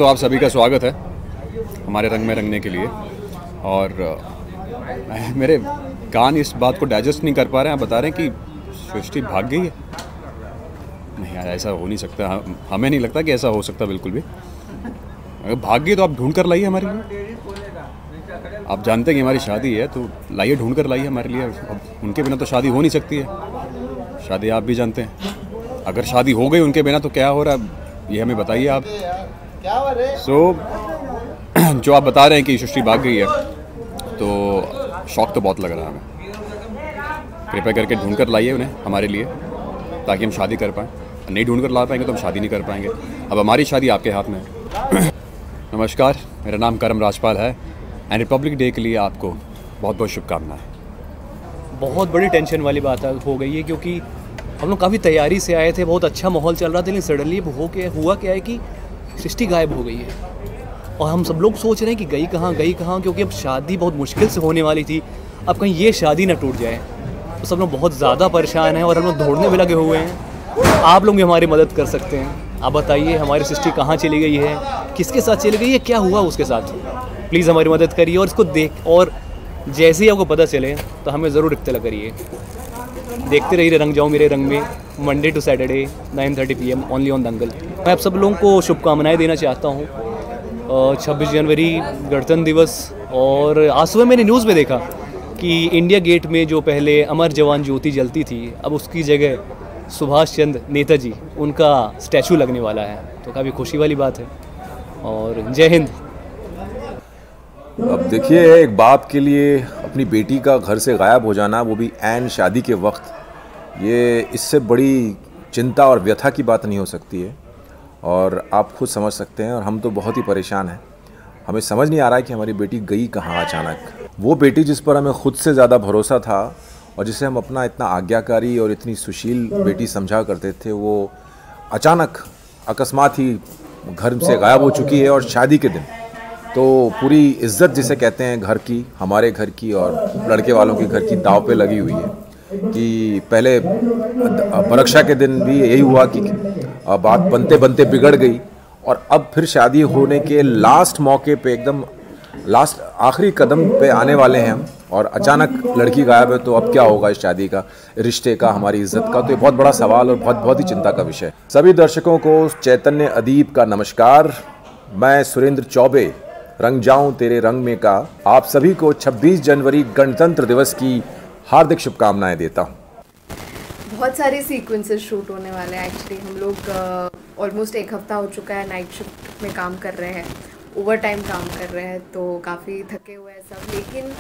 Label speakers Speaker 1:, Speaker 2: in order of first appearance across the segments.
Speaker 1: तो आप सभी का स्वागत है हमारे रंग में रंगने के लिए। और मेरे कान इस बात को डाइजेस्ट नहीं कर पा रहे हैं। आप बता रहे हैं कि सृष्टि भाग गई है। नहीं यार, ऐसा हो नहीं सकता। हमें नहीं लगता कि ऐसा हो सकता बिल्कुल भी। अगर भाग गई तो आप ढूंढ कर लाइए हमारे लिए। आप जानते हैं कि हमारी शादी है, तो लाइए, ढूंढ कर लाइए हमारे लिए। अब उनके बिना तो शादी हो नहीं सकती है। शादी आप भी जानते हैं, अगर शादी हो गई उनके बिना तो क्या हो रहा है ये हमें बताइए आप। जो आप बता रहे हैं कि सृष्टि भाग गई है, तो शौक तो बहुत लग रहा है हमें। कृपया करके ढूंढ कर लाइए उन्हें हमारे लिए, ताकि हम शादी कर पाएँ। नहीं ढूंढ कर ला पाएंगे तो हम शादी नहीं कर पाएंगे। अब हमारी शादी आपके हाथ में है। नमस्कार, मेरा नाम करम राजपाल है एंड रिपब्लिक डे के लिए आपको बहुत बहुत शुभकामनाएं।
Speaker 2: बहुत बड़ी टेंशन वाली बात हो गई है, क्योंकि हम लोग काफ़ी तैयारी से आए थे, बहुत अच्छा माहौल चल रहा था, लेकिन सडनली हुआ क्या है कि सृष्टि गायब हो गई है। और हम सब लोग सोच रहे हैं कि गई कहाँ, क्योंकि अब शादी बहुत मुश्किल से होने वाली थी। अब कहीं ये शादी ना टूट जाए, तो सब लोग बहुत ज़्यादा परेशान हैं और हम लोग ढूंढने में लगे हुए हैं। आप लोग भी हमारी मदद कर सकते हैं। आप बताइए हमारी सृष्टि कहाँ चली गई है, किसके साथ चली गई है, क्या हुआ उसके साथ। प्लीज़ हमारी मदद करिए और इसको देख, और जैसे ही आपको पता चले तो हमें ज़रूर इत्तला करिए। देखते रहिए रंग जाऊँ मेरे रंग में, Monday to Saturday 9:30 PM only on Dangal. मैं आप सब लोगों को शुभकामनाएं देना चाहता हूँ। 26 जनवरी गणतंत्र दिवस। और आज सुबह मैंने न्यूज़ में देखा कि इंडिया गेट में जो पहले अमर जवान ज्योति जलती थी, अब उसकी जगह सुभाष चंद्र नेताजी उनका स्टैचू लगने वाला है, तो काफ़ी खुशी वाली बात है। और जय हिंद।
Speaker 3: अब देखिए, एक बाप के लिए अपनी बेटी का घर से गायब हो जाना, वो भी ऐन शादी के वक्त, ये इससे बड़ी चिंता और व्यथा की बात नहीं हो सकती है। और आप खुद समझ सकते हैं, और हम तो बहुत ही परेशान हैं। हमें समझ नहीं आ रहा है कि हमारी बेटी गई कहाँ अचानक। वो बेटी जिस पर हमें खुद से ज़्यादा भरोसा था और जिसे हम अपना इतना आज्ञाकारी और इतनी सुशील बेटी समझा करते थे, वो अचानक अकस्मात ही घर से गायब हो चुकी है। और शादी के दिन तो पूरी इज्जत जिसे कहते हैं घर की, हमारे घर की और लड़के वालों के घर की दाव पे लगी हुई है। कि पहले परीक्षा के दिन भी यही हुआ कि बात बनते बनते बिगड़ गई, और अब फिर शादी होने के लास्ट मौके पे, एकदम लास्ट आखिरी कदम पे आने वाले हैं हम, और अचानक लड़की गायब है। तो अब क्या होगा इस शादी का, रिश्ते का, हमारी इज्जत का। तो ये बहुत बड़ा सवाल और बहुत ही चिंता का विषय। सभी दर्शकों को चैतन्य अदीब का नमस्कार। मैं सुरेंद्र चौबे, रंग जाऊं तेरे रंग में का आप सभी को 26 जनवरी गणतंत्र दिवस की हार्दिक शुभकामनाएं देता हूं।
Speaker 4: बहुत सारे सीक्वेंसेस शूट होने वाले हैं। एक्चुअली हम लोग ऑलमोस्ट एक हफ्ता हो चुका है नाइट शिफ्ट में काम कर रहे हैं, ओवर टाइम काम कर रहे हैं, तो काफ़ी थके हुए हैं सब। लेकिन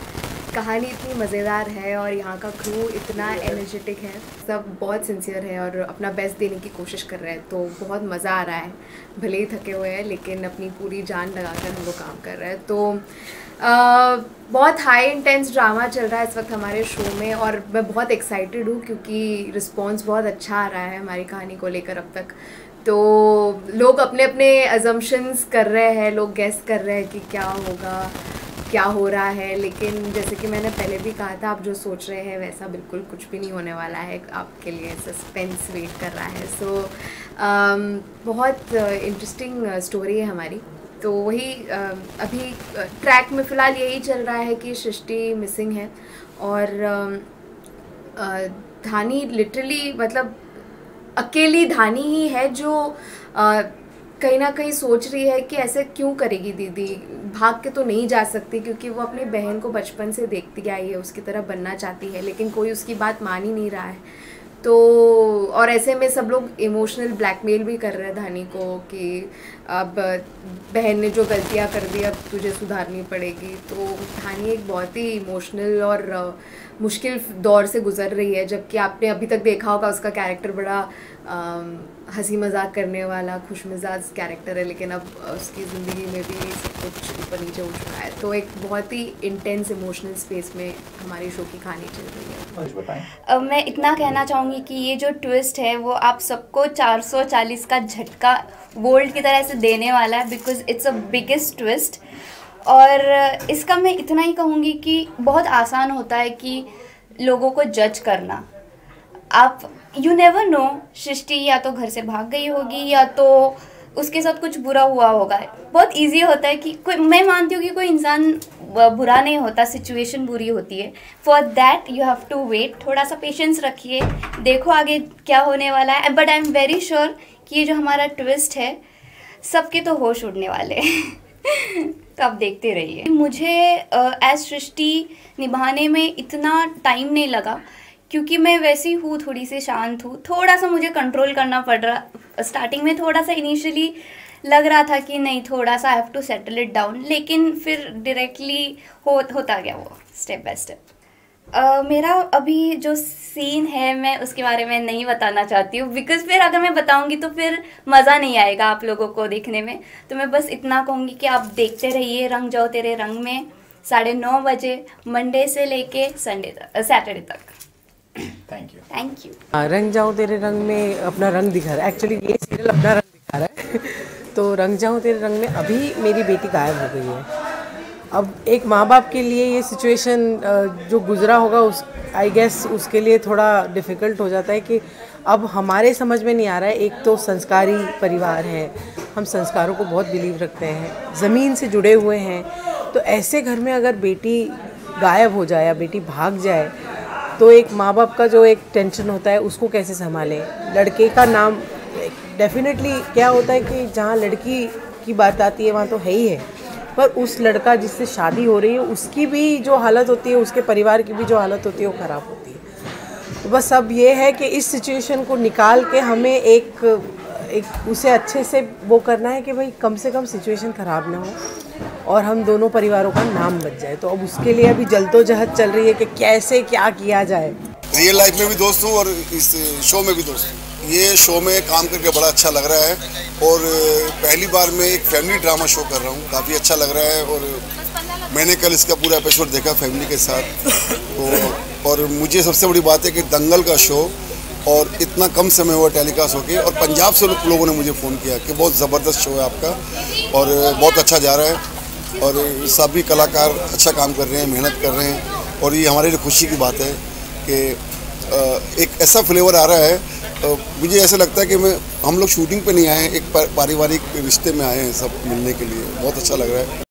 Speaker 4: कहानी इतनी मज़ेदार है और यहाँ का क्रू इतना एनर्जेटिक है, सब बहुत सिंसियर है और अपना बेस्ट देने की कोशिश कर रहे हैं। तो बहुत मज़ा आ रहा है, भले ही थके हुए हैं लेकिन अपनी पूरी जान लगाकर हम लोग काम कर रहे हैं। तो बहुत हाई इंटेंस ड्रामा चल रहा है इस वक्त हमारे शो में, और मैं बहुत एक्साइटेड हूँ क्योंकि रिस्पॉन्स बहुत अच्छा आ रहा है हमारी कहानी को लेकर अब तक। तो लोग अपने अपने अजम्पशंस कर रहे हैं, लोग गेस कर रहे हैं कि क्या होगा, क्या हो रहा है। लेकिन जैसे कि मैंने पहले भी कहा था, आप जो सोच रहे हैं वैसा बिल्कुल कुछ भी नहीं होने वाला है। आपके लिए सस्पेंस वेट कर रहा है। सो बहुत इंटरेस्टिंग स्टोरी है हमारी। तो वही अभी ट्रैक में फ़िलहाल यही चल रहा है कि सृष्टि मिसिंग है, और धानी लिटरली, मतलब अकेली धानी ही है जो कहीं ना कहीं सोच रही है कि ऐसे क्यों करेगी दीदी, भाग के तो नहीं जा सकती, क्योंकि वो अपनी बहन को बचपन से देखती आई है, उसकी तरह बनना चाहती है, लेकिन कोई उसकी बात मान ही नहीं रहा है। तो और ऐसे में सब लोग इमोशनल ब्लैकमेल भी कर रहे हैं धानी को कि अब बहन ने जो गलतियां कर दी अब तुझे सुधारनी पड़ेगी। तो धानी एक बहुत ही इमोशनल और मुश्किल दौर से गुजर रही है, जबकि आपने अभी तक देखा होगा उसका कैरेक्टर बड़ा हंसी मजाक करने वाला खुश मिजाज कैरेक्टर है, लेकिन अब उसकी ज़िंदगी में भी सब कुछ ऊपर नीचे उठ रहा है। तो एक बहुत ही इंटेंस इमोशनल स्पेस में हमारी शो की कहानी चल रही है।
Speaker 5: मैं इतना कहना चाहूँगी कि ये जो ट्विस्ट है वो आप सबको 440 का झटका गोल्ड की तरह से देने वाला है, because it's a biggest twist. और इसका मैं इतना ही कहूँगी कि बहुत आसान होता है कि लोगों को जज करना। आप यू नेवर नो, सृष्टि या तो घर से भाग गई होगी या तो उसके साथ कुछ बुरा हुआ होगा। बहुत इजी होता है कि कोई, मैं मानती हूँ कि कोई इंसान बुरा नहीं होता, सिचुएशन बुरी होती है। For that you have to wait, थोड़ा सा पेशेंस रखिए, देखो आगे क्या होने वाला है। But I am very sure कि ये जो हमारा ट्विस्ट है सबके तो होश उड़ने वाले हैं तो आप देखते रहिए। मुझे एज सृष्टि निभाने में इतना टाइम नहीं लगा क्योंकि मैं वैसी हूँ, थोड़ी सी शांत हूँ। थोड़ा सा मुझे कंट्रोल करना पड़ रहा स्टार्टिंग में, थोड़ा सा इनिशियली लग रहा था कि नहीं, थोड़ा सा I have to settle it down, लेकिन फिर डायरेक्टली होता गया वो स्टेप बाय स्टेप। मेरा अभी जो सीन है मैं उसके बारे में नहीं बताना चाहती हूँ, बिकॉज़ फिर अगर मैं बताऊँगी तो फिर मज़ा नहीं आएगा आप लोगों को देखने में। तो मैं बस इतना कहूँगी कि आप देखते रहिए रंग जाओ तेरे रंग में, 9:30 बजे, मंडे से लेके सैटरडे तक। Thank you.
Speaker 6: रंग जाओ तेरे रंग में अपना रंग दिखा रहा है, एक्चुअली ये सीरियल अपना रंग दिखा रहा है तो रंग जाओ तेरे रंग में अभी मेरी बेटी गायब हो गई है। अब एक माँ बाप के लिए ये सिचुएशन जो गुजरा होगा उस आई गेस उसके लिए थोड़ा डिफ़िकल्ट हो जाता है कि अब हमारे समझ में नहीं आ रहा है। एक तो संस्कारी परिवार है, हम संस्कारों को बहुत बिलीव रखते हैं, ज़मीन से जुड़े हुए हैं, तो ऐसे घर में अगर बेटी गायब हो जाए या बेटी भाग जाए तो एक माँ बाप का जो एक टेंशन होता है उसको कैसे संभालें। लड़के का नाम डेफिनेटली क्या होता है कि जहाँ लड़की की बात आती है वहाँ तो है ही है, पर उस लड़का जिससे शादी हो रही है उसकी भी जो हालत होती है, उसके परिवार की भी जो हालत होती है वो ख़राब होती है। तो बस अब ये है कि इस सिचुएशन को निकाल के हमें एक उसे अच्छे से वो करना है कि भाई कम से कम सिचुएशन ख़राब ना हो और हम दोनों परिवारों का नाम बच जाए। तो अब उसके लिए अभी जल्दोजहद चल रही है कि कैसे क्या किया जाए।
Speaker 7: रियल लाइफ में भी दोस्त हूँ और इस शो में भी दोस्त हूँ। ये शो में काम करके बड़ा अच्छा लग रहा है और पहली बार मैं एक फैमिली ड्रामा शो कर रहा हूँ, काफ़ी अच्छा लग रहा है। और मैंने कल इसका पूरा एपिसोड देखा फैमिली के साथ तो, और मुझे सबसे बड़ी बात है कि दंगल का शो और इतना कम समय हुआ टेलीकास्ट होके, और पंजाब से लोगों ने मुझे फ़ोन किया कि बहुत ज़बरदस्त शो है आपका और बहुत अच्छा जा रहा है और सभी कलाकार अच्छा काम कर रहे हैं, मेहनत कर रहे हैं और ये हमारे लिए खुशी की बात है कि एक ऐसा फ्लेवर आ रहा है। मुझे ऐसा लगता है कि हम लोग शूटिंग पे नहीं आए हैं, एक पारिवारिक रिश्ते में आए हैं सब मिलने के लिए। बहुत अच्छा लग रहा है।